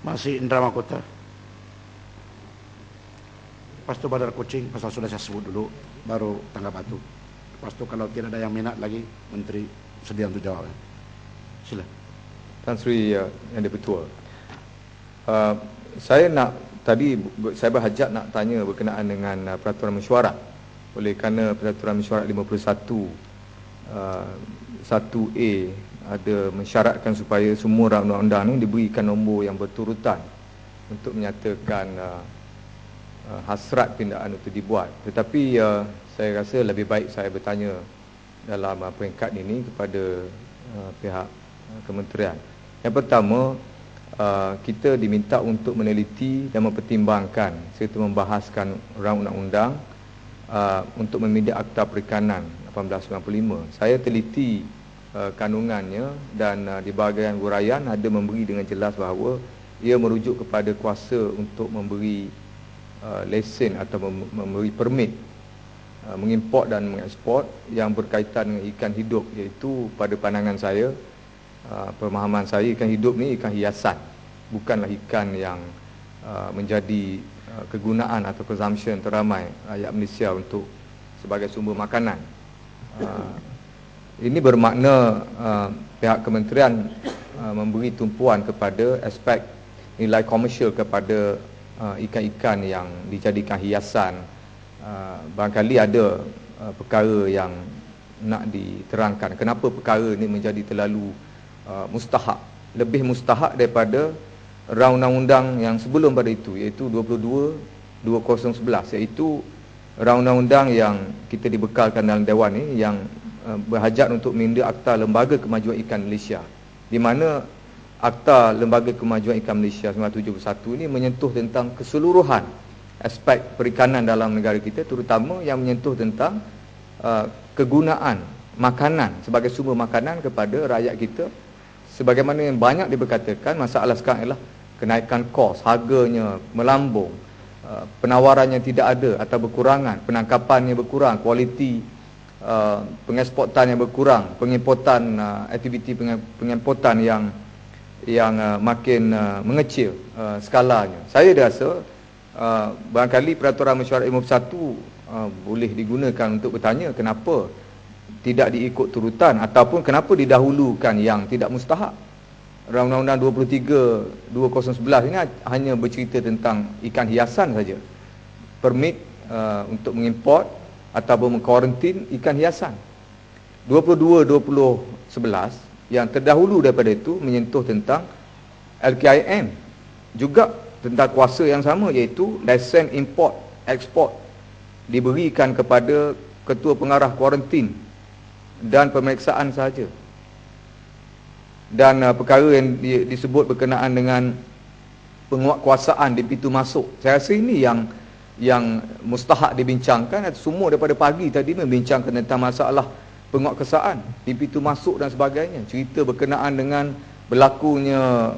Masih Indra Mahkota. Lepas itu Badar Kucing, pasal sudah saya sebut dulu, baru Tangga Batu. Lepas itu kalau tidak ada yang minat lagi, Menteri sedia untuk jawab. Sila. Tan Sri Yang di-Pertua. Saya berhajat nak tanya berkenaan dengan peraturan mesyuarat. Oleh kerana peraturan mesyuarat 51 1A ada mensyaratkan supaya semua undang-undang ini diberikan nombor yang berturutan untuk menyatakan hasrat pindaan itu dibuat. Tetapi saya rasa lebih baik saya bertanya dalam peringkat ini kepada pihak kementerian. Yang pertama, kita diminta untuk meneliti dan mempertimbangkan serta membahaskan rang undang-undang untuk memindah Akta Perikanan 1895. Saya teliti kandungannya dan di bahagian huraian ada memberi dengan jelas bahawa ia merujuk kepada kuasa untuk memberi lesen atau memberi permit mengimport dan mengeksport yang berkaitan dengan ikan hidup, iaitu pada pandangan saya, pemahaman saya, ikan hidup ni ikan hiasan, bukanlah ikan yang menjadi kegunaan atau consumption teramai rakyat Malaysia untuk sebagai sumber makanan. Ini bermakna pihak kementerian memberi tumpuan kepada aspek nilai komersial kepada ikan-ikan yang dijadikan hiasan. Barangkali ada perkara yang nak diterangkan. Kenapa perkara ini menjadi terlalu mustahak, lebih mustahak daripada rang undang-undang yang sebelum pada itu, iaitu 22/2011, iaitu rang undang-undang yang kita dibekalkan dalam Dewan ini yang berhajat untuk minda Akta Lembaga Kemajuan Ikan Malaysia, di mana Akta Lembaga Kemajuan Ikan Malaysia 1971 ini menyentuh tentang keseluruhan aspek perikanan dalam negara kita, terutama yang menyentuh tentang kegunaan makanan sebagai sumber makanan kepada rakyat kita. Sebagaimana yang banyak diberkatakan, masalah sekarang ialah kenaikan kos, harganya melambung, penawarannya tidak ada atau berkurangan, penangkapannya berkurang, kualiti pengeksportan yang berkurang, pengimportan, aktiviti pengimportan yang makin mengecil skalanya. Saya rasa barangkali peraturan mesyuarat 51 boleh digunakan untuk bertanya kenapa tidak diikut turutan ataupun kenapa didahulukan yang tidak mustahak. Undang-Undang 23/2011 ini hanya bercerita tentang ikan hiasan saja. Permit untuk mengimport ataupun mengkuarantin ikan hiasan. 22/2011 yang terdahulu daripada itu menyentuh tentang LKIM, juga tentang kuasa yang sama, iaitu lesen import eksport diberikan kepada ketua pengarah kuarantin dan pemeriksaan sahaja. Dan perkara yang disebut berkenaan dengan penguatkuasaan di pintu masuk, saya rasa ini yang mustahak dibincangkan. Semua daripada pagi tadi membincangkan tentang masalah penguatkuasaan di pintu masuk dan sebagainya, cerita berkenaan dengan berlakunya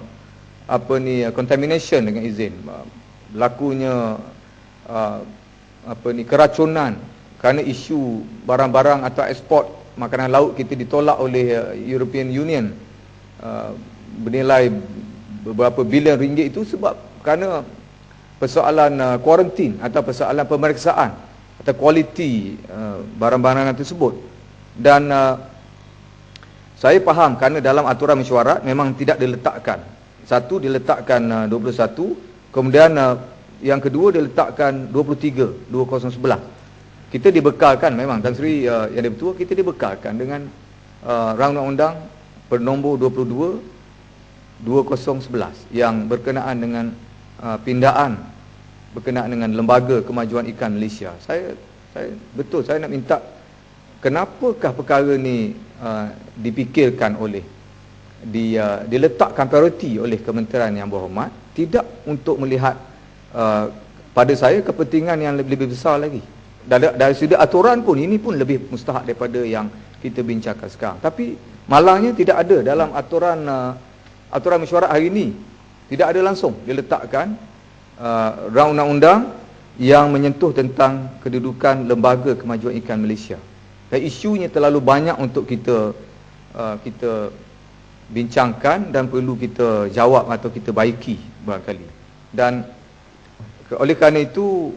contamination dengan izin, berlakunya keracunan kerana isu barang-barang atau ekspor makanan laut kita ditolak oleh European Union bernilai beberapa bilion ringgit. Itu sebab kerana persoalan kuarantin atau persoalan pemeriksaan atau kualiti barang-barang tersebut. Dan saya faham kerana dalam aturan mesyuarat memang tidak diletakkan. Satu diletakkan 21, kemudian yang kedua diletakkan 23/2011. Kita dibekalkan memang, Tan Sri Yang di-Pertua, kita dibekalkan dengan rang undang bernombor 22/2011 yang berkenaan dengan pindaan berkenaan dengan Lembaga Kemajuan Ikan Malaysia. Saya nak minta, kenapakah perkara ni dipikirkan oleh diletakkan prioriti oleh kementerian yang berhormat, tidak untuk melihat pada saya kepentingan yang lebih besar lagi. Dari sudut aturan pun ini pun lebih mustahak daripada yang kita bincangkan sekarang. Tapi malangnya tidak ada dalam aturan mesyuarat hari ini, tidak ada langsung diletakkan rang undang-undang yang menyentuh tentang kedudukan Lembaga Kemajuan Ikan Malaysia. Dan isunya terlalu banyak untuk kita bincangkan dan perlu kita jawab atau kita baiki barangkali. Dan oleh kerana itu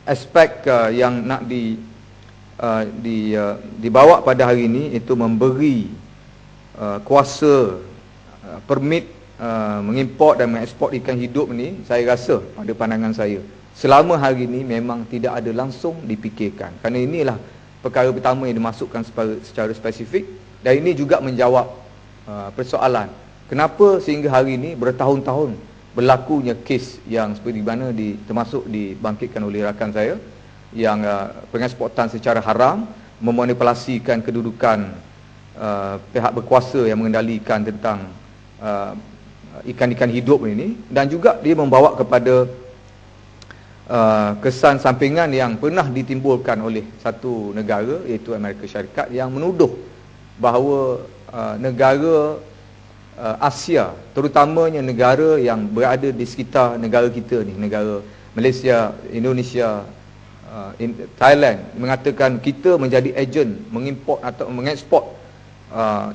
aspek yang nak dibawa pada hari ini itu memberi kuasa permit mengimport dan mengeksport ikan hidup ni, saya rasa pada pandangan saya selama hari ini memang tidak ada langsung dipikirkan, kerana inilah perkara pertama yang dimasukkan secara spesifik. Dan ini juga menjawab persoalan kenapa sehingga hari ini bertahun-tahun berlakunya kes yang seperti mana termasuk dibangkitkan oleh rakan saya yang pengeksportan secara haram, memanipulasikan kedudukan pihak berkuasa yang mengendalikan tentang ikan-ikan hidup ini, dan juga dia membawa kepada kesan sampingan yang pernah ditimbulkan oleh satu negara iaitu Amerika Syarikat yang menuduh bahawa negara Asia, terutamanya negara yang berada di sekitar negara kita ni, negara Malaysia, Indonesia, Thailand, mengatakan kita menjadi ejen mengimport atau mengeksport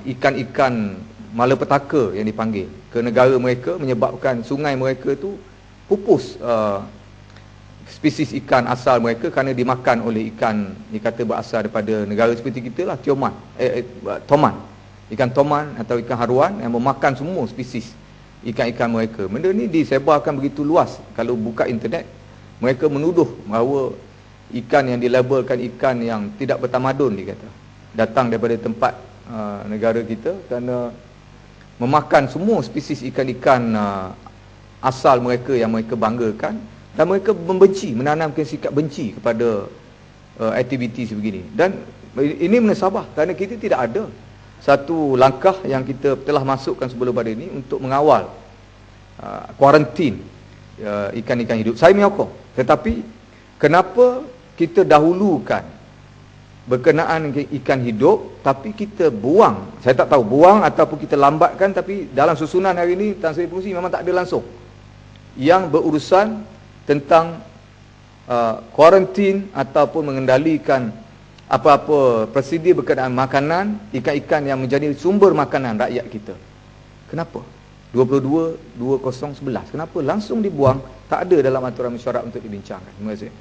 ikan-ikan malapetaka yang dipanggil ke negara mereka, menyebabkan sungai mereka tu pupus spesies ikan asal mereka kerana dimakan oleh ikan dikata berasal daripada negara seperti kita lah, toman, ikan toman atau ikan haruan yang memakan semua spesies ikan-ikan mereka. Benda ni disebarkan begitu luas. Kalau buka internet, mereka menuduh bahawa ikan yang dilabelkan ikan yang tidak bertamadun, dia kata, datang daripada tempat negara kita kerana memakan semua spesies ikan-ikan asal mereka yang mereka banggakan, dan mereka membenci, menanamkan sikap benci kepada aktiviti sebegini. Dan ini menasabah kerana kita tidak ada satu langkah yang kita telah masukkan sebelum pada ini untuk mengawal kuarantin ikan-ikan hidup. Saya menyokong, tetapi kenapa kita dahulukan berkenaan ikan hidup tapi kita buang, saya tak tahu buang ataupun kita lambatkan, tapi dalam susunan hari ini Tan Sri Pengerusi memang tak ada langsung yang berurusan tentang kuarantin ataupun mengendalikan apa-apa prosedur berkenaan makanan ikan-ikan yang menjadi sumber makanan rakyat kita. Kenapa? 22-2011 kenapa langsung dibuang, tak ada dalam aturan mesyuarat untuk dibincangkan. Terima kasih.